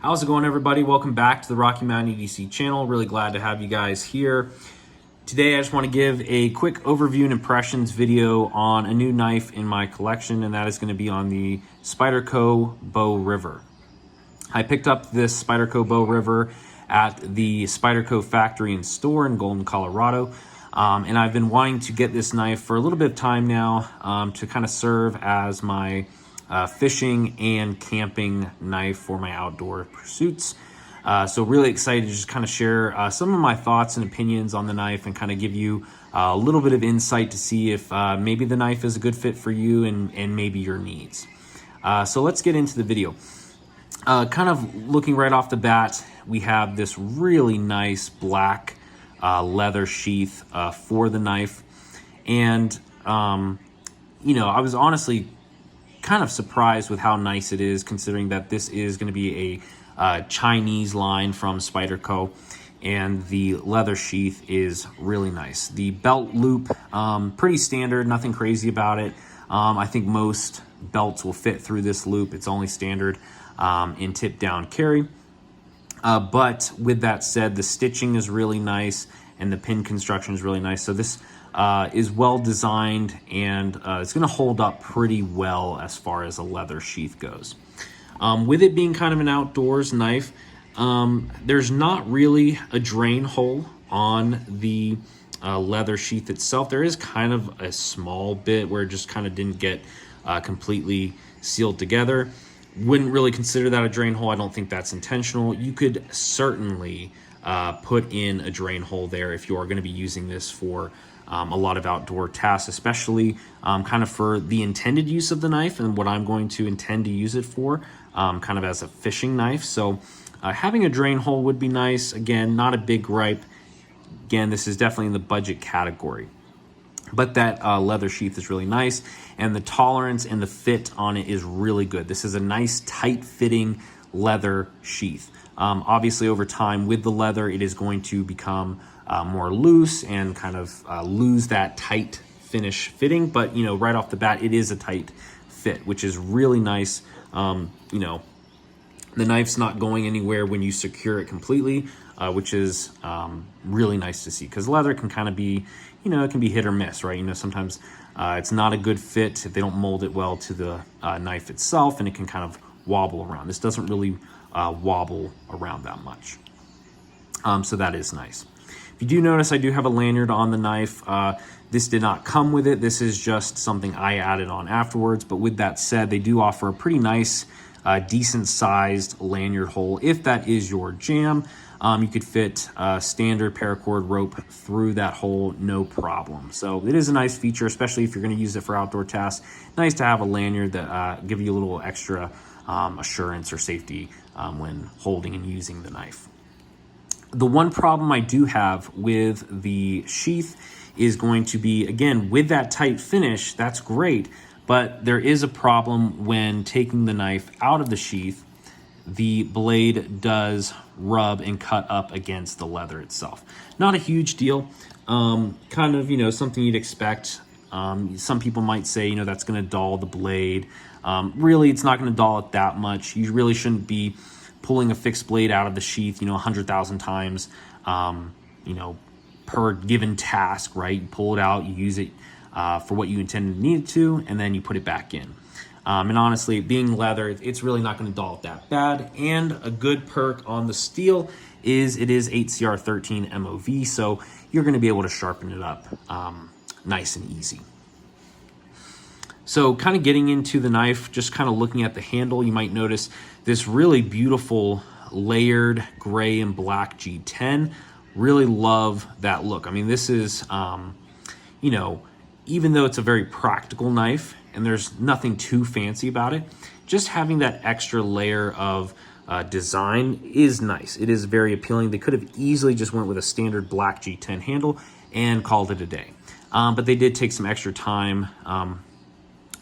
How's it going, everybody? Welcome back to the Rocky Mountain EDC channel. Really glad to have you guys here. Today I just want to give a quick overview and impressions video on a new knife in my collection, and that is going to be on the Spyderco Bow River. I picked up this Spyderco Bow River at the Spyderco factory and store in Golden, Colorado. And I've been wanting to get this knife for a little bit of time now to kind of serve as my fishing and camping knife for my outdoor pursuits. So really excited to just kind of share some of my thoughts and opinions on the knife and kind of give you a little bit of insight to see if maybe the knife is a good fit for you and maybe your needs. So let's get into the video. Kind of looking right off the bat, we have this really nice black leather sheath for the knife. And, you know, I was honestly kind of surprised with how nice it is, considering that this is going to be a Chinese line from Spyderco, and the leather sheath is really nice. The belt loop, pretty standard, nothing crazy about it. I think most belts will fit through this loop. It's only standard in tip down carry. But with that said, the stitching is really nice and the pin construction is really nice. So this is well designed, and it's going to hold up pretty well as far as a leather sheath goes. With it being kind of an outdoors knife, there's not really a drain hole on the leather sheath itself. There is kind of a small bit where it just kind of didn't get completely sealed together. Wouldn't really consider that a drain hole. I don't think that's intentional. You could certainly put in a drain hole there if you are going to be using this for a lot of outdoor tasks, especially kind of for the intended use of the knife and what I'm going to intend to use it for, kind of as a fishing knife. So having a drain hole would be nice. Again, not a big gripe. Again, this is definitely in the budget category. But that leather sheath is really nice, and the tolerance and the fit on it is really good. This is a nice, tight-fitting leather sheath. Obviously, over time, with the leather, it is going to become more loose and kind of lose that tight finish fitting. But, you know, right off the bat, it is a tight fit, which is really nice. You know, the knife's not going anywhere when you secure it completely, which is really nice to see, because leather can kind of be, you know, it can be hit or miss, right? You know, sometimes it's not a good fit if they don't mold it well to the knife itself, and it can kind of wobble around. This doesn't really wobble around that much. So that is nice. If you do notice, I do have a lanyard on the knife. This did not come with it. This is just something I added on afterwards. But with that said, they do offer a pretty nice, decent sized lanyard hole. If that is your jam, you could fit a standard paracord rope through that hole, no problem. So it is a nice feature, especially if you're going to use it for outdoor tasks. Nice to have a lanyard that give you a little extra assurance or safety when holding and using the knife. The one problem I do have with the sheath is going to be, again, with that tight finish, that's great, but there is a problem when taking the knife out of the sheath. The blade does rub and cut up against the leather itself. Not a huge deal, kind of, you know, something you'd expect. Some people might say, you know, that's going to dull the blade. Really, it's not going to dull it that much. You really shouldn't be pulling a fixed blade out of the sheath, you know, 100,000 times, you know, per given task, right? You pull it out, you use it for what you intended to need it to, and then you put it back in. And honestly, being leather, it's really not going to dull it that bad. And a good perk on the steel is it is 8CR13 MOV, so you're going to be able to sharpen it up nice and easy. So kind of getting into the knife, just kind of looking at the handle, you might notice this really beautiful layered gray and black G10. Really love that look. I mean, this is, you know, even though it's a very practical knife and there's nothing too fancy about it, just having that extra layer of design is nice. It is very appealing. They could have easily just went with a standard black G10 handle and called it a day. But they did take some extra time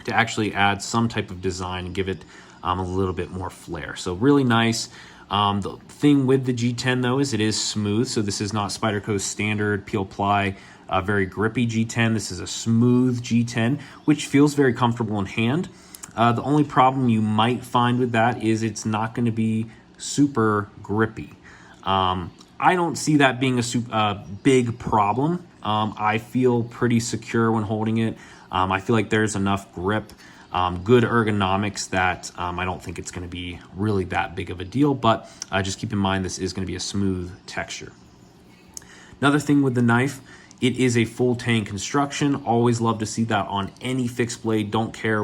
to actually add some type of design and give it a little bit more flair. So really nice. The thing with the G10 though is it is smooth. So this is not Spyderco's standard peel ply, very grippy G10. This is a smooth G10, which feels very comfortable in hand. The only problem you might find with that is it's not going to be super grippy. I don't see that being a big problem. I feel pretty secure when holding it. I feel like there's enough grip, good ergonomics that I don't think it's going to be really that big of a deal, but just keep in mind this is going to be a smooth texture. Another thing with the knife, it is a full tang construction. Always love to see that on any fixed blade. Don't care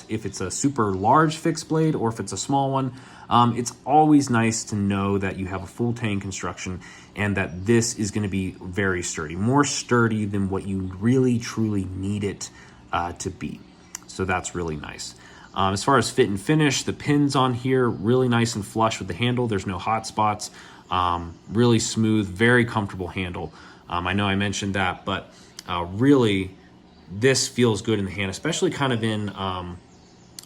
if it's a super large fixed blade or if it's a small one. It's always nice to know that you have a full tang construction and that this is going to be very sturdy, more sturdy than what you really truly need it to be. So that's really nice. As far as fit and finish, the pins on here, really nice and flush with the handle. There's no hot spots. Really smooth, very comfortable handle. I know I mentioned that, but really this feels good in the hand, especially kind of in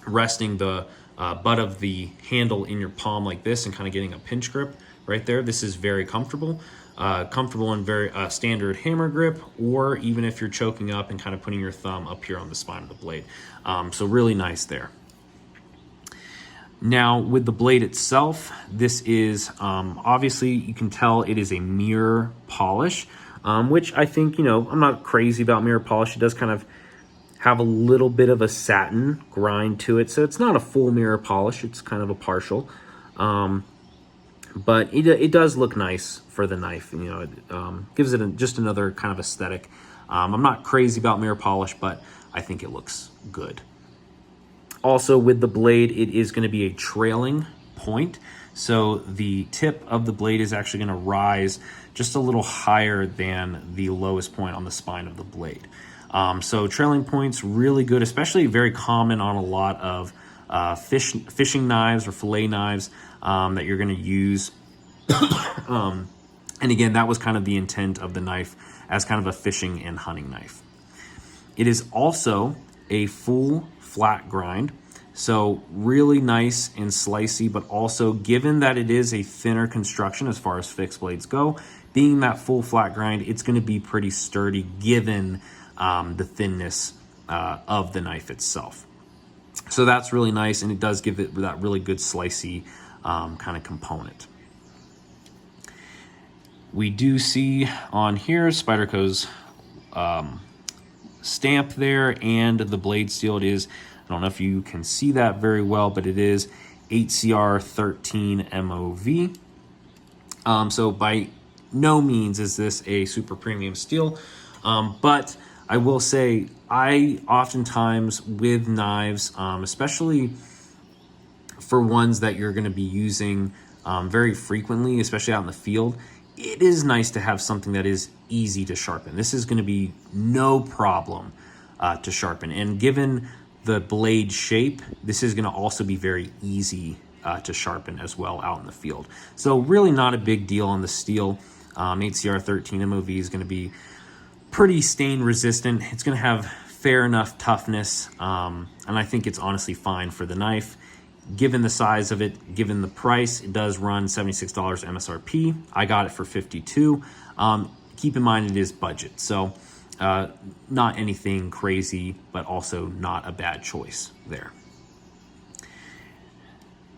resting the butt of the handle in your palm like this and kind of getting a pinch grip right there. This is very comfortable. Comfortable in very standard hammer grip, or even if you're choking up and kind of putting your thumb up here on the spine of the blade. So really nice there. Now with the blade itself, this is obviously you can tell it is a mirror polish, which I think, I'm not crazy about mirror polish. It does kind of have a little bit of a satin grind to it. So it's not a full mirror polish, it's kind of a partial. But it does look nice for the knife. It gives it just another kind of aesthetic. I'm not crazy about mirror polish, but I think it looks good. Also with the blade, it is going to be a trailing point. So the tip of the blade is actually going to rise just a little higher than the lowest point on the spine of the blade. So trailing points, really good, especially very common on a lot of fishing knives or fillet knives that you're going to use. And again, that was kind of the intent of the knife as kind of a fishing and hunting knife. It is also a full flat grind, so really nice and slicey, but also given that it is a thinner construction as far as fixed blades go, being that full flat grind, it's going to be pretty sturdy given the thinness of the knife itself. So that's really nice, and it does give it that really good slicey kind of component. We do see on here Spyderco's stamp there, and the blade steel. It is, I don't know if you can see that very well, but it is 8CR13 MOV. So by no means is this a super premium steel, but I will say I oftentimes with knives, especially for ones that you're going to be using very frequently, especially out in the field, it is nice to have something that is easy to sharpen. This is going to be no problem to sharpen. And given the blade shape, this is going to also be very easy to sharpen as well out in the field. So really not a big deal on the steel. 8CR13 MOV is going to be pretty stain resistant. It's going to have fair enough toughness. And I think it's honestly fine for the knife. Given the size of it, given the price, it does run $76 MSRP. I got it for $52. Keep in mind it is budget, so not anything crazy, but also not a bad choice there.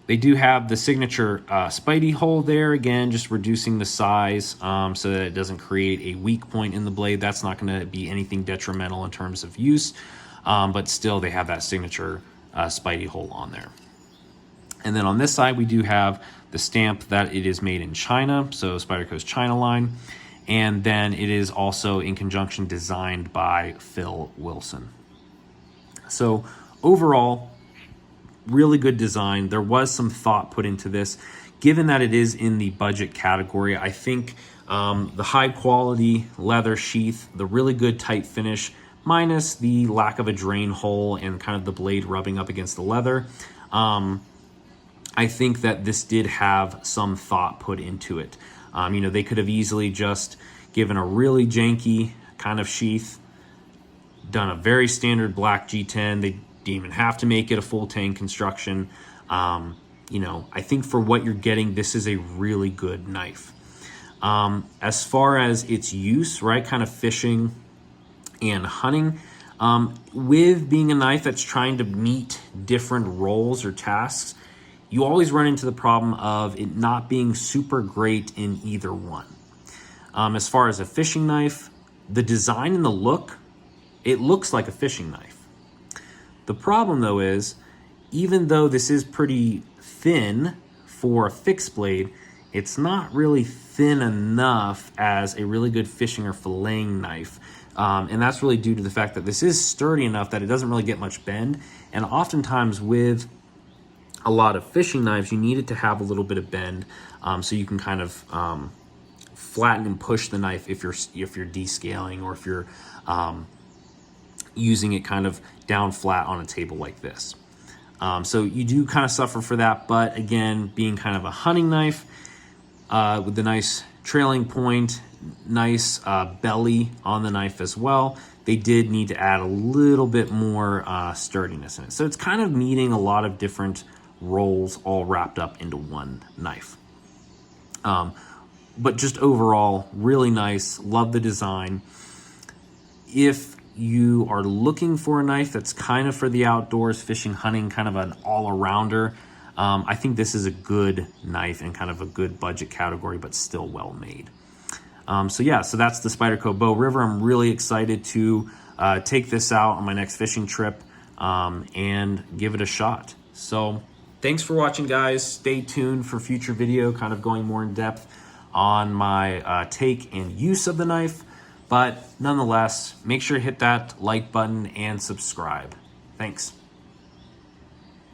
They do have the signature Spidey hole there, again, just reducing the size so that it doesn't create a weak point in the blade. That's not going to be anything detrimental in terms of use, but still they have that signature Spidey hole on there. And then on this side, we do have the stamp that it is made in China, so Spyderco's China line. And then it is also in conjunction designed by Phil Wilson. So overall, really good design. There was some thought put into this. Given that it is in the budget category, I think the high quality leather sheath, the really good tight finish, minus the lack of a drain hole and kind of the blade rubbing up against the leather, I think that this did have some thought put into it. They could have easily just given a really janky kind of sheath, done a very standard black G10. They didn't even have to make it a full tang construction. I think for what you're getting, this is a really good knife. As far as its use, right, kind of fishing and hunting, with being a knife that's trying to meet different roles or tasks, you always run into the problem of it not being super great in either one. As far as a fishing knife, the design and the look, it looks like a fishing knife. The problem though is, even though this is pretty thin for a fixed blade, it's not really thin enough as a really good fishing or filleting knife. And that's really due to the fact that this is sturdy enough that it doesn't really get much bend. And oftentimes with a lot of fishing knives, you need it to have a little bit of bend, so you can kind of flatten and push the knife if you're descaling, or if you're using it kind of down flat on a table like this. So you do kind of suffer for that, but again, being kind of a hunting knife with the nice trailing point, nice belly on the knife as well, they did need to add a little bit more sturdiness in it. So it's kind of meeting a lot of different roles all wrapped up into one knife. But just overall, really nice. Love the design. If you are looking for a knife that's kind of for the outdoors, fishing, hunting, kind of an all-arounder, I think this is a good knife and kind of a good budget category, but still well made. So yeah, so that's the Spyderco Bow River. I'm really excited to take this out on my next fishing trip and give it a shot. So thanks for watching, guys. Stay tuned for future video, kind of going more in depth on my take and use of the knife. But nonetheless, make sure to hit that like button and subscribe. Thanks.